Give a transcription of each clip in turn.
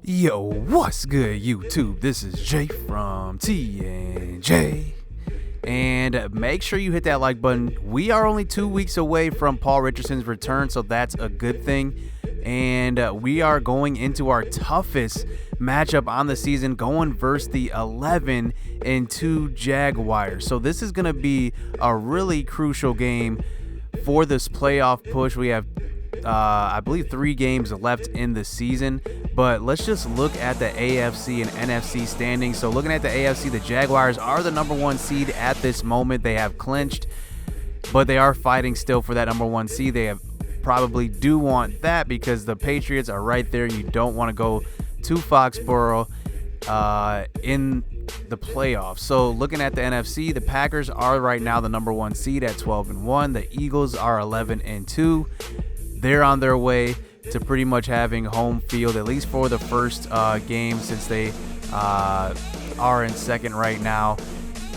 Yo, what's good, YouTube? This is Jay from T&J. And make sure you hit that like button. We are only 2 weeks away from Paul Richardson's return, so that's a good thing. And we are going into our toughest matchup on the season, going versus the 11-2 Jaguars. So this is going to be a really crucial game for this playoff push. We have I believe 3 games left in the season, but let's just look at the AFC and NFC standings. So looking at the AFC, the Jaguars are the #1 seed at this moment. They have clinched, but they are fighting still for that #1 seed. They probably do want that because the Patriots are right there. You don't want to go to Foxborough in the playoffs. So looking at the NFC, the Packers are right now the #1 seed at 12-1. The Eagles are 11-2. They're on their way to pretty much having home field, at least for the first game, since they are in second right now.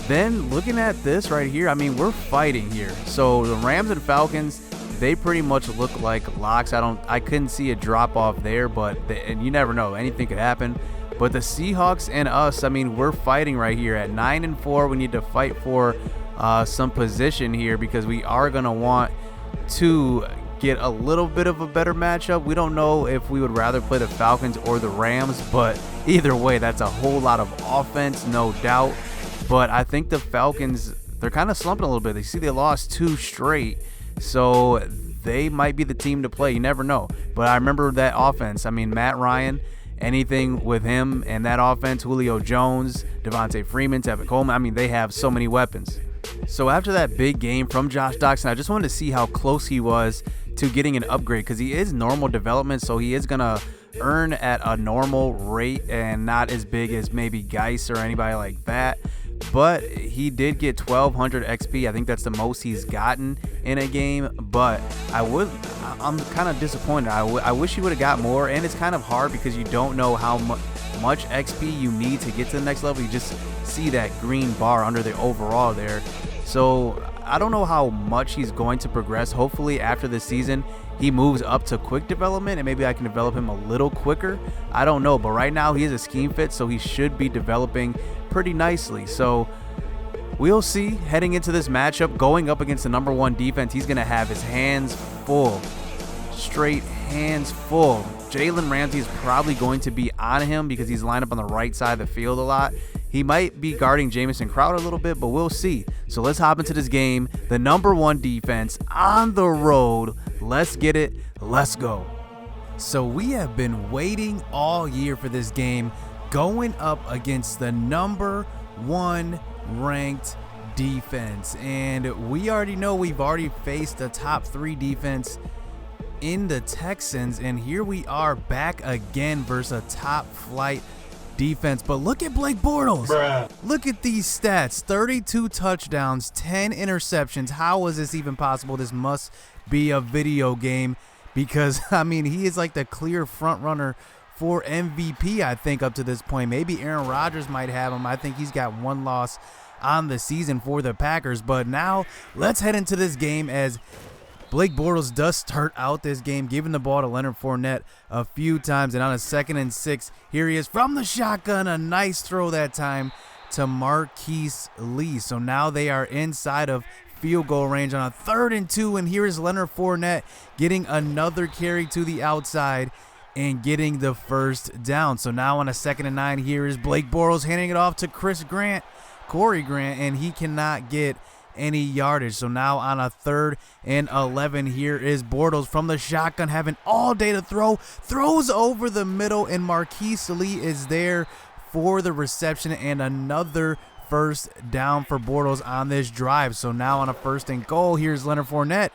Then looking at this right here, I mean, we're fighting here. So the Rams and Falcons, they pretty much look like locks. I couldn't see a drop off there, and you never know, anything could happen. But the Seahawks and us, I mean, we're fighting right here at 9-4. We need to fight for some position here because we are going to want to get a little bit of a better matchup. We don't know if we would rather play the Falcons or the Rams, but either way, that's a whole lot of offense, no doubt. But I think the Falcons, they're kind of slumping a little bit. They lost 2 straight, so they might be the team to play. You never know. But I remember that offense. I mean, Matt Ryan, anything with him and that offense, Julio Jones, Devontae Freeman, Tevin Coleman, I mean, they have so many weapons. So after that big game from Josh Doctson, I just wanted to see how close he was to getting an upgrade, because he is normal development, so he is going to earn at a normal rate and not as big as maybe Geis or anybody like that. But he did get 1200 XP. I think that's the most he's gotten in a game, but I'm kind of disappointed. I wish he would have got more, and it's kind of hard because you don't know how much XP you need to get to the next level. You just see that green bar under the overall there. So I don't know how much he's going to progress. Hopefully after this season he moves up to quick development and maybe I can develop him a little quicker. I don't know, but right now he is a scheme fit, so he should be developing pretty nicely. So we'll see heading into this matchup, going up against the #1 defense. He's going to have his hands full, straight hands full. Jalen Ramsey is probably going to be on him because he's lined up on the right side of the field a lot. He might be guarding Jamison Crowder a little bit, but we'll see. So let's hop into this game. The #1 defense on the road. Let's get it. Let's go. So we have been waiting all year for this game, going up against the #1 ranked defense. And we already know we've already faced the top 3 defense in the Texans, and here we are back again versus a top flight defense. But look at Blake Bortles. Bruh. Look at these stats: 32 touchdowns, 10 interceptions. How is this even possible? This must be a video game, because I mean, he is like the clear front runner for MVP, I think, up to this point. Maybe Aaron Rodgers might have him. I think he's got 1 loss on the season for the Packers. But now let's head into this game as Blake Bortles does start out this game, giving the ball to Leonard Fournette a few times. And on a 2nd and 6, here he is from the shotgun. A nice throw that time to Marquise Lee. So now they are inside of field goal range on a 3rd and 2. And here is Leonard Fournette getting another carry to the outside and getting the first down. So now on a 2nd and 9, here is Blake Bortles handing it off to Corey Grant, and he cannot get any yardage. So now on a 3rd and 11, here is Bortles from the shotgun, having all day to throw, throws over the middle, and Marquise Lee is there for the reception and another first down for Bortles on this drive. So now on a 1st and goal, here's Leonard Fournette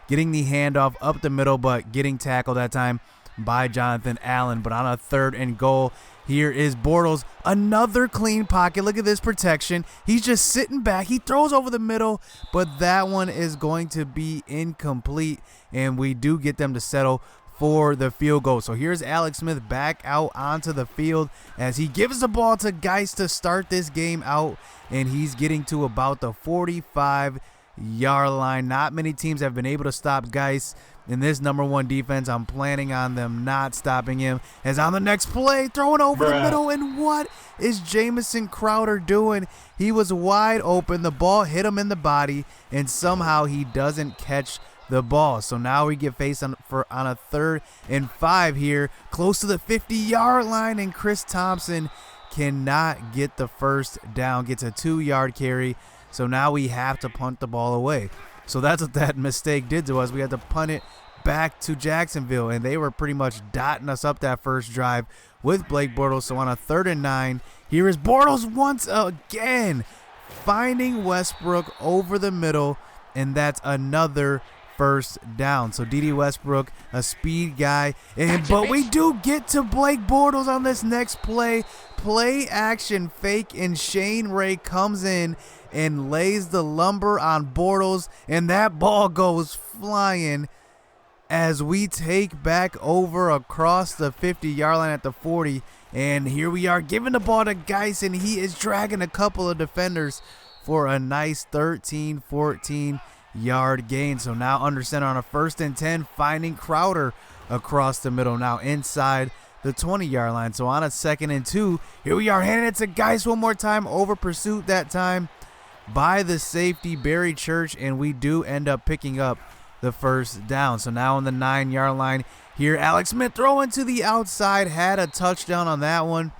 getting the handoff up the middle, but getting tackled that time by Jonathan Allen. But on a 3rd and goal, here is Bortles, another clean pocket. Look at this protection. He's just sitting back. He throws over the middle, but that one is going to be incomplete, and we do get them to settle for the field goal. So here's Alex Smith back out onto the field as he gives the ball to Geis to start this game out, and he's getting to about the 45-yard line. Not many teams have been able to stop Geis. in this #1 defense. I'm planning on them not stopping him. As on the next play, throwing over the middle, and what is Jamison Crowder doing? He was wide open. The ball hit him in the body, and somehow he doesn't catch the ball. So now we get faced on a 3rd and 5 here, close to the 50-yard line, and Chris Thompson cannot get the first down, gets a 2-yard carry. So now we have to punt the ball away. So that's what that mistake did to us. We had to punt it back to Jacksonville, and they were pretty much dotting us up that first drive with Blake Bortles. So on a 3rd and 9, here is Bortles once again, finding Westbrook over the middle, and that's another first down. So D.D. Westbrook, a speed guy, but we do get to Blake Bortles on this next play. Play action fake, and Shane Ray comes in and lays the lumber on Bortles, and that ball goes flying as we take back over across the 50-yard line at the 40. And here we are giving the ball to Geis, and he is dragging a couple of defenders for a nice 13-14-yard gain. So now under center on a 1st and 10, finding Crowder across the middle, now inside the 20-yard line. So on a 2nd and 2, here we are handing it to Geis one more time, over pursuit that time by the safety Barry Church, and we do end up picking up the first down. So now on the 9-yard line here, Alex Smith throwing to the outside, had a touchdown on that one,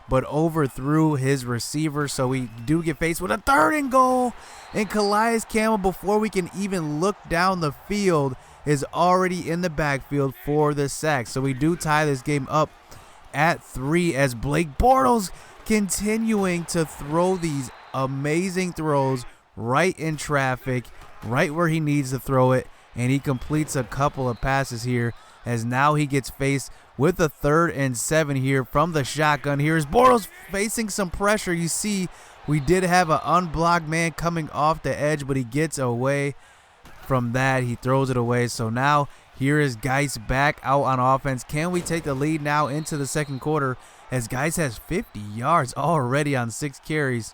but overthrew his receiver. So we do get faced with a 3rd and goal, and Calais Campbell, before we can even look down the field, is already in the backfield for the sack. So we do tie this game up at 3 as Blake Bortles continuing to throw these amazing throws right in traffic, right where he needs to throw it, and he completes a couple of passes here as now he gets faced with a 3rd and 7 here from the shotgun. Here's Bortles facing some pressure. You see we did have an unblocked man coming off the edge, but he gets away from that. He throws it away. So now here is Geis back out on offense. Can we take the lead now into the 2nd quarter, as Geis has 50 yards already on 6 carries?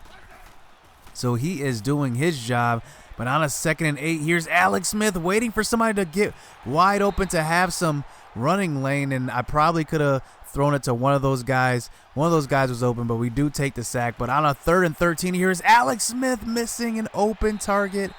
So he is doing his job. But on a 2nd and 8, here's Alex Smith waiting for somebody to get wide open to have some running lane, and I probably could have thrown it to one of those guys. One of those guys was open, but we do take the sack. But on a 3rd and 13, here's Alex Smith missing an open target,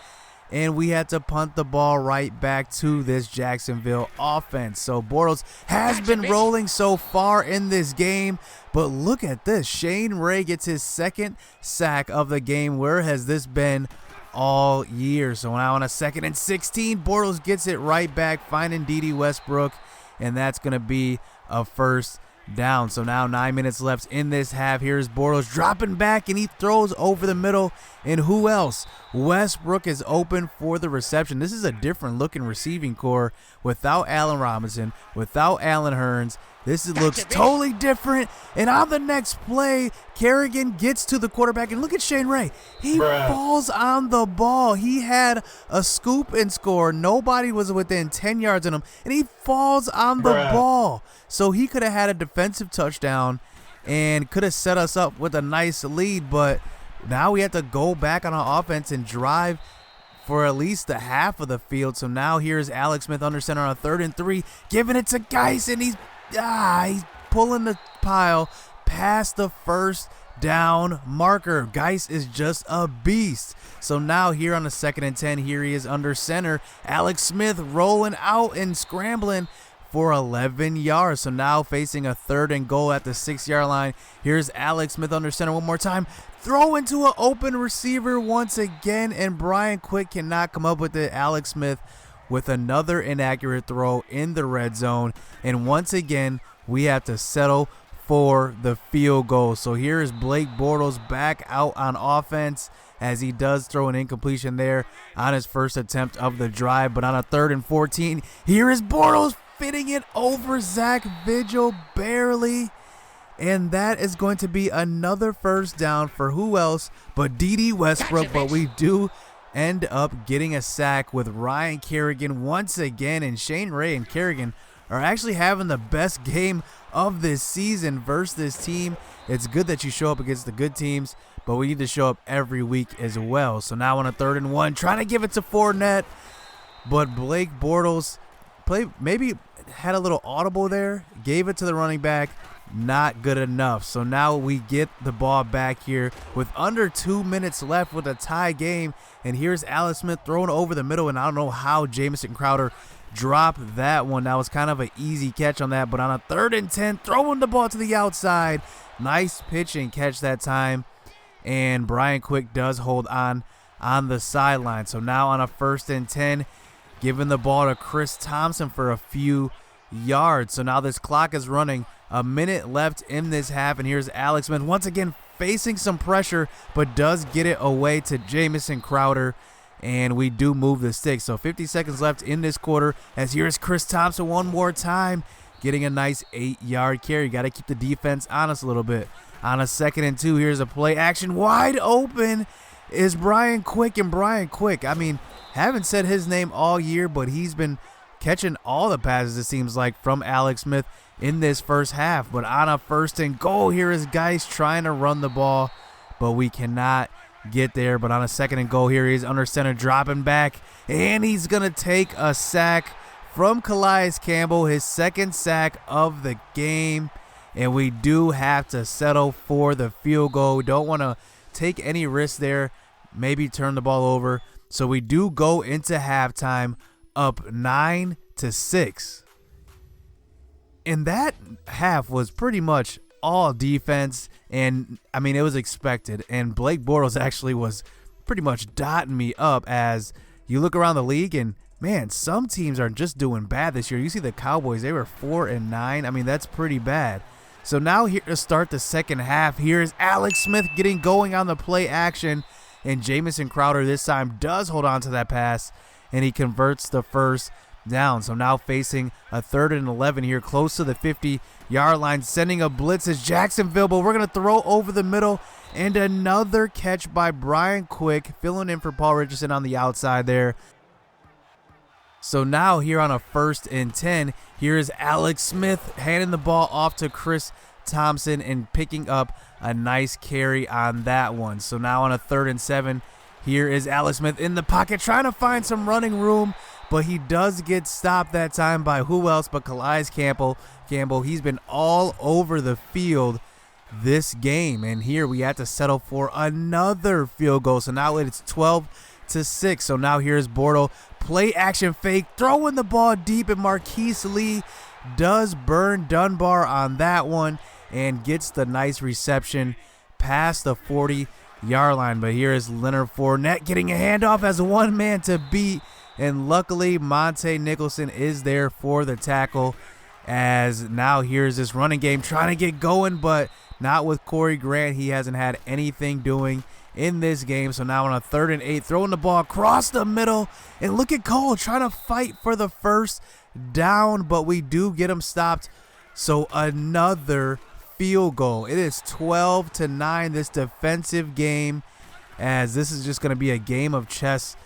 and we had to punt the ball right back to this Jacksonville offense. So Bortles has been rolling so far in this game, but look at this. Shane Ray gets his 2nd sack of the game. Where has this been all year? So now on a 2nd and 16, Bortles gets it right back, finding D.D. Westbrook, and that's going to be a first down. So now 9 minutes left in this half. Here's Bortles dropping back, and he throws over the middle, and who else? Westbrook is open for the reception. This is a different looking receiving core without Allen Robinson, without Allen Hurns. This looks totally different. And on the next play, Kerrigan gets to the quarterback. And look at Shane Ray. He falls on the ball. He had a scoop and score. Nobody was within 10 yards of him. And he falls on the ball. So he could have had a defensive touchdown and could have set us up with a nice lead. But now we have to go back on our offense and drive for at least the half of the field. So now here's Alex Smith under center on a 3rd and 3, giving it to Geis, and he's pulling the pile past the first down marker. Geis is just a beast. So now here on the 2nd and 10, here he is under center. Alex Smith rolling out and scrambling for 11 yards. So now facing a 3rd and goal at the 6-yard line. Here's Alex Smith under center one more time. Throw into an open receiver once again, and Brian Quick cannot come up with it. Alex Smith with another inaccurate throw in the red zone. And once again, we have to settle for the field goal. So here is Blake Bortles back out on offense, as he does throw an incompletion there on his first attempt of the drive. But on a 3rd and 14, here is Bortles fitting it over Zach Vigil barely. And that is going to be another first down for who else but D.D. Westbrook. But we do end up getting a sack with Ryan Kerrigan once again. And Shane Ray and Kerrigan are actually having the best game of this season versus this team. It's good that you show up against the good teams, but we need to show up every week as well. So now on a 3rd and 1, trying to give it to Fournette, but Blake Bortles play maybe had a little audible there, gave it to the running back. Not good enough. So now we get the ball back here with under 2 minutes left with a tie game. And here's Alex Smith thrown over the middle. And I don't know how Jamison Crowder dropped that one. That was kind of an easy catch on that. But on a 3rd and 10, throwing the ball to the outside. Nice pitch and catch that time. And Brian Quick does hold on the sideline. So now on a 1st and 10, giving the ball to Chris Thompson for a few yards. So now this clock is running. A minute left in this half, and here's Alex Smith once again facing some pressure, but does get it away to Jamison Crowder, and we do move the stick. So 50 seconds left in this quarter, as here's Chris Thompson one more time, getting a nice 8-yard carry. Got to keep the defense honest a little bit. On a 2nd and 2, here's a play action. Wide open is Brian Quick, and Brian Quick, I mean, haven't said his name all year, but he's been catching all the passes, it seems like, from Alex Smith in this first half. But on a 1st and goal, here is Geis trying to run the ball, but we cannot get there. But on a 2nd and goal, here he is under center, dropping back, and he's going to take a sack from Calais Campbell, his 2nd sack of the game. And we do have to settle for the field goal. We don't want to take any risks there, maybe turn the ball over. So we do go into halftime up 9-6. And that half was pretty much all defense, and I mean, it was expected. And Blake Bortles actually was pretty much dotting me up as you look around the league, and man, some teams are just doing bad this year. You see the Cowboys, they were 4-9. I mean, that's pretty bad. So now here to start the second half, here's Alex Smith getting going on the play action, and Jamison Crowder this time does hold on to that pass, and he converts the first down. So now facing a 3rd and 11 here, close to the 50-yard line, sending a blitz as Jacksonville, but we're going to throw over the middle, and another catch by Brian Quick, filling in for Paul Richardson on the outside there. So now here on a 1st and 10, here's Alex Smith handing the ball off to Chris Thompson and picking up a nice carry on that one. So now on a 3rd and 7, here is Alex Smith in the pocket trying to find some running room, but he does get stopped that time by who else but Calais Campbell. He's been all over the field this game, and here we had to settle for another field goal. So now it's 12-6. So now here's Bortles, play action fake, throwing the ball deep, and Marquise Lee does burn Dunbar on that one and gets the nice reception past the 40-yard line. But here is Leonard Fournette getting a handoff as one man to beat, and luckily Monte Nicholson is there for the tackle, as now here's this running game trying to get going, but not with Corey Grant. He hasn't had anything doing in this game. So now on a 3rd and 8, throwing the ball across the middle, and look at Cole trying to fight for the first down, but we do get him stopped. So another field goal. It is 12-9, this defensive game, as this is just going to be a game of chess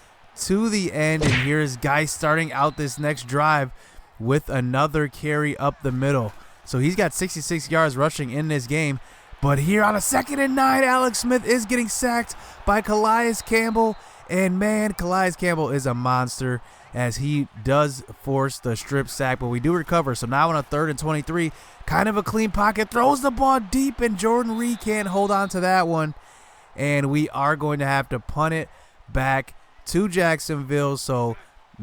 to the end. And here's Geis starting out this next drive with another carry up the middle. So he's got 66 yards rushing in this game. But here on a 2nd and 9, Alex Smith is getting sacked by Calais Campbell. And man, Calais Campbell is a monster, as he does force the strip sack, but we do recover. So now on a 3rd and 23, kind of a clean pocket, throws the ball deep, and Jordan Reed can't hold on to that one. And we are going to have to punt it back to Jacksonville. So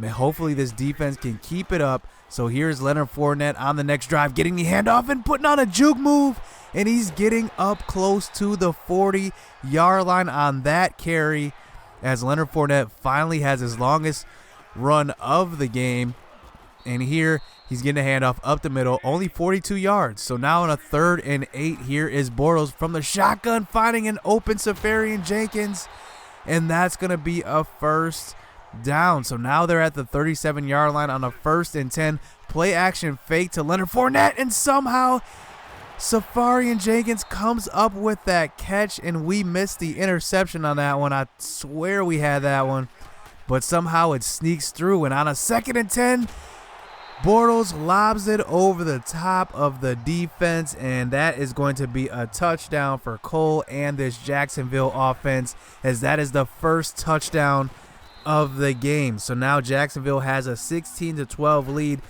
hopefully this defense can keep it up. So here's Leonard Fournette on the next drive, getting the handoff and putting on a juke move, and he's getting up close to the 40-yard line on that carry, as Leonard Fournette finally has his longest run of the game. And here he's getting a handoff up the middle, only 42 yards. So now on a 3rd and 8, here is Bortles from the shotgun, finding an open Safarian Jenkins, and that's going to be a first down. So now they're at the 37-yard line on a 1st and 10. Play action fake to Leonard Fournette, and somehow Safarian Jenkins comes up with that catch, and we missed the interception on that one. I swear we had that one, but somehow it sneaks through. And on a 2nd and 10, Bortles lobs it over the top of the defense, and that is going to be a touchdown for Cole and this Jacksonville offense, as that is the first touchdown of the game. So now Jacksonville has a 16-12 lead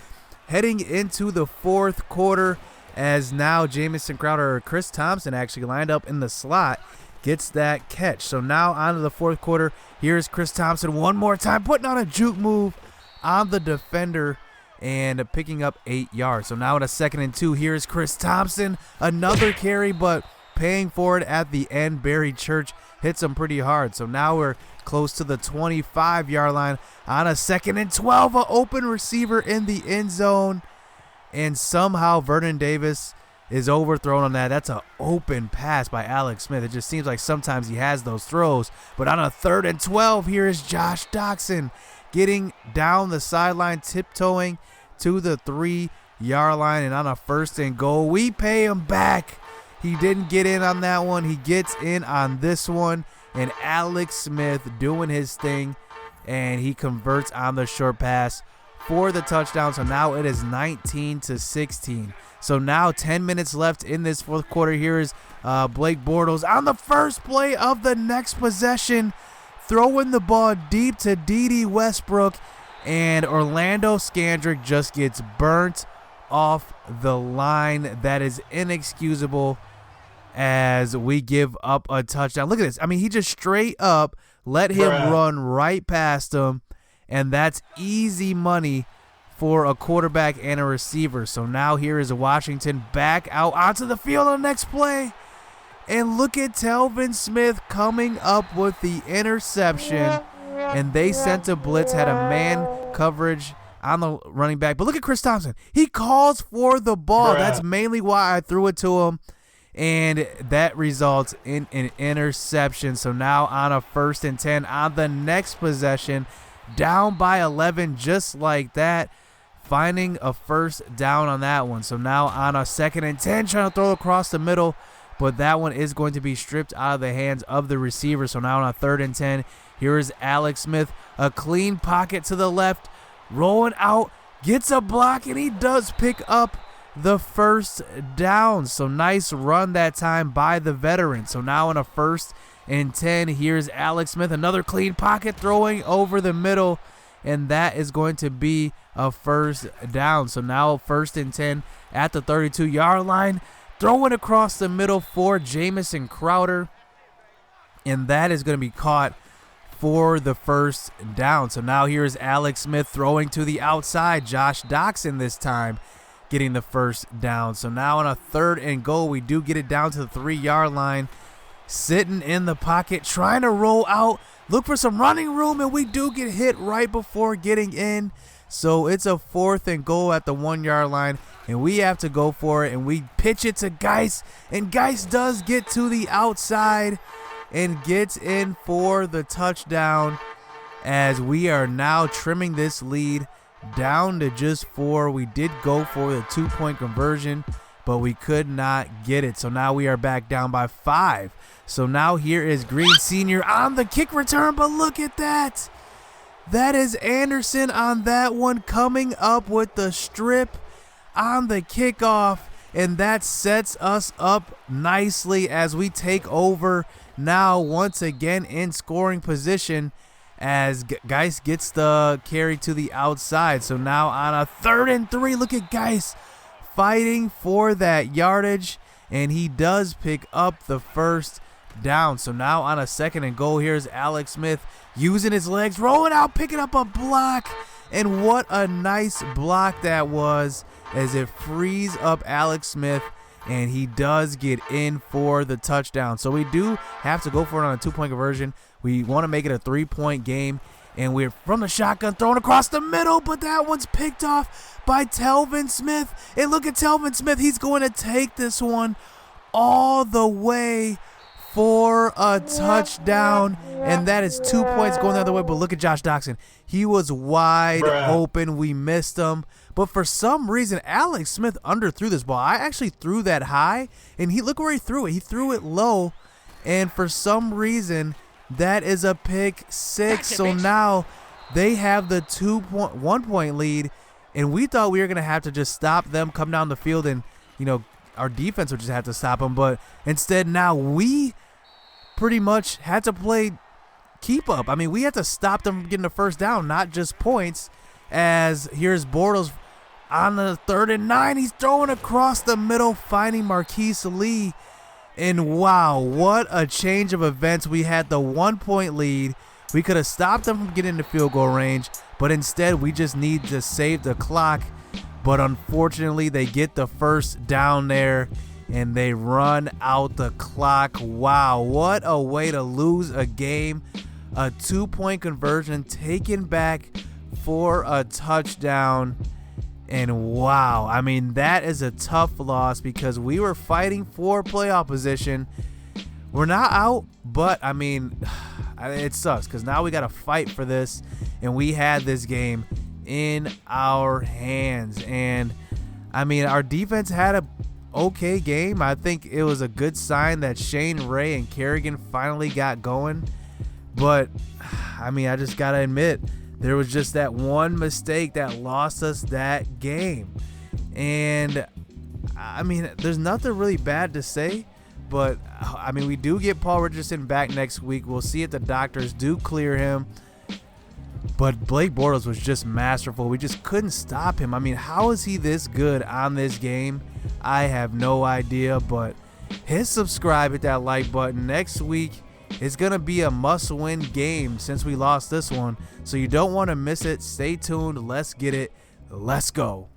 heading into the fourth quarter, as now Jamison Crowder, or Chris Thompson, actually lined up in the slot, gets that catch. So now on to the fourth quarter. Here's Chris Thompson one more time, putting on a juke move on the defender and picking up 8 yards. So now in a 2nd and 2, here's Chris Thompson, another carry, but paying for it at the end. Barry Church hits him pretty hard. So now we're close to the 25-yard line on a 2nd and 12, an open receiver in the end zone, and somehow Vernon Davis is overthrown on that. That's an open pass by Alex Smith. It just seems like sometimes he has those throws. But on a 3rd and 12, here is Josh Doxson getting down the sideline, tiptoeing to the 3-yard line, and on a 1st and goal, we pay him back. He didn't get in on that one. He gets in on this one, and Alex Smith doing his thing, and he converts on the short pass for the touchdown. So now it is 19-16. So now 10 minutes left in this fourth quarter. Here is Blake Bortles on the first play of the next possession, throwing the ball deep to Dede Westbrook, and Orlando Scandrick just gets burnt off the line. That is inexcusable, as we give up a touchdown. Look at this. I mean, he just straight up let him run right past him, and that's easy money for a quarterback and a receiver. So now here is Washington back out onto the field on the next play. And look at Telvin Smith coming up with the interception. And they sent a blitz, had a man coverage on the running back. But look at Chris Thompson. He calls for the ball. That's mainly why I threw it to him. And that results in an interception. So now on a 1st and 10 on the next possession, down by 11 just like that, finding a 1st down on that one. So now on a 2nd and 10, trying to throw across the middle, but that one is going to be stripped out of the hands of the receiver. So now on a 3rd and 10, here is Alex Smith, a clean pocket to the left, rolling out, gets a block, and he does pick up the 1st down. So nice run that time by the veteran. So now on a 1st and 10, here's Alex Smith, another clean pocket, throwing over the middle, and that is going to be a 1st down. So now 1st and 10 at the 32-yard line, throwing across the middle for Jamison Crowder, and that is going to be caught for the 1st down. So now here is Alex Smith throwing to the outside. Josh Doxson this time getting the 1st down. So now on a 3rd and goal, we do get it down to the 3-yard line, sitting in the pocket, trying to roll out, look for some running room, and we do get hit right before getting in. So it's a 4th and goal at the 1-yard line, and we have to go for it, and we pitch it to Geis, and Geis does get to the outside and gets in for the touchdown, as we are now trimming this lead down to just 4. We did go for the 2-point conversion, but we could not get it. So now we are back down by 5. So now here is Green Sr. on the kick return, but look at that. That is Anderson on that one, coming up with the strip on the kickoff, and that sets us up nicely as we take over now once again in scoring position, as Geis gets the carry to the outside. So now on a 3rd and 3, look at Geis fighting for that yardage, and he does pick up the 1st down. So now on a 2nd and goal, here's Alex Smith using his legs, rolling out, picking up a block, and what a nice block that was, as it frees up Alex Smith, and he does get in for the touchdown. So we do have to go for it on a 2-point conversion. We want to make it a 3-point game, and we're from the shotgun, throwing across the middle, but that one's picked off by Telvin Smith. And look at Telvin Smith. He's going to take this one all the way for a touchdown, and that is 2 points going the other way. But look at Josh Doxson. He was wide open. We missed him. But for some reason, Alex Smith underthrew this ball. I actually threw that high, and look where he threw it. He threw it low, and for some reason, that is a pick 6. So now they have the 1-point lead, and we thought we were going to have to just stop them, come down the field, and, our defense would just have to stop them. But instead, now we pretty much had to play keep up. I mean, we had to stop them from getting the first down, not just points. As here's Bortles on the 3rd and 9. He's throwing across the middle, finding Marquise Lee. And wow, what a change of events. We had the 1-point lead. We could have stopped them from getting into field goal range, but instead we just need to save the clock. But unfortunately, they get the first down there and they run out the clock. Wow, what a way to lose a game. A 2-point conversion taken back for a touchdown. And wow, I mean, that is a tough loss because we were fighting for playoff position. We're not out, but I mean, it sucks because now we got to fight for this, and we had this game in our hands. And I mean, our defense had a okay game. I think it was a good sign that Shane Ray and Kerrigan finally got going. But I mean, I just got to admit, there was just that one mistake that lost us that game. And I mean, there's nothing really bad to say, but I mean, we do get Paul Richardson back next week. We'll see if the doctors do clear him. But Blake Bortles was just masterful. We just couldn't stop him. I mean, how is he this good on this game? I have no idea, but hit subscribe, hit that like button. Next week, it's going to be a must-win game since we lost this one, so you don't want to miss it. Stay tuned. Let's get it. Let's go.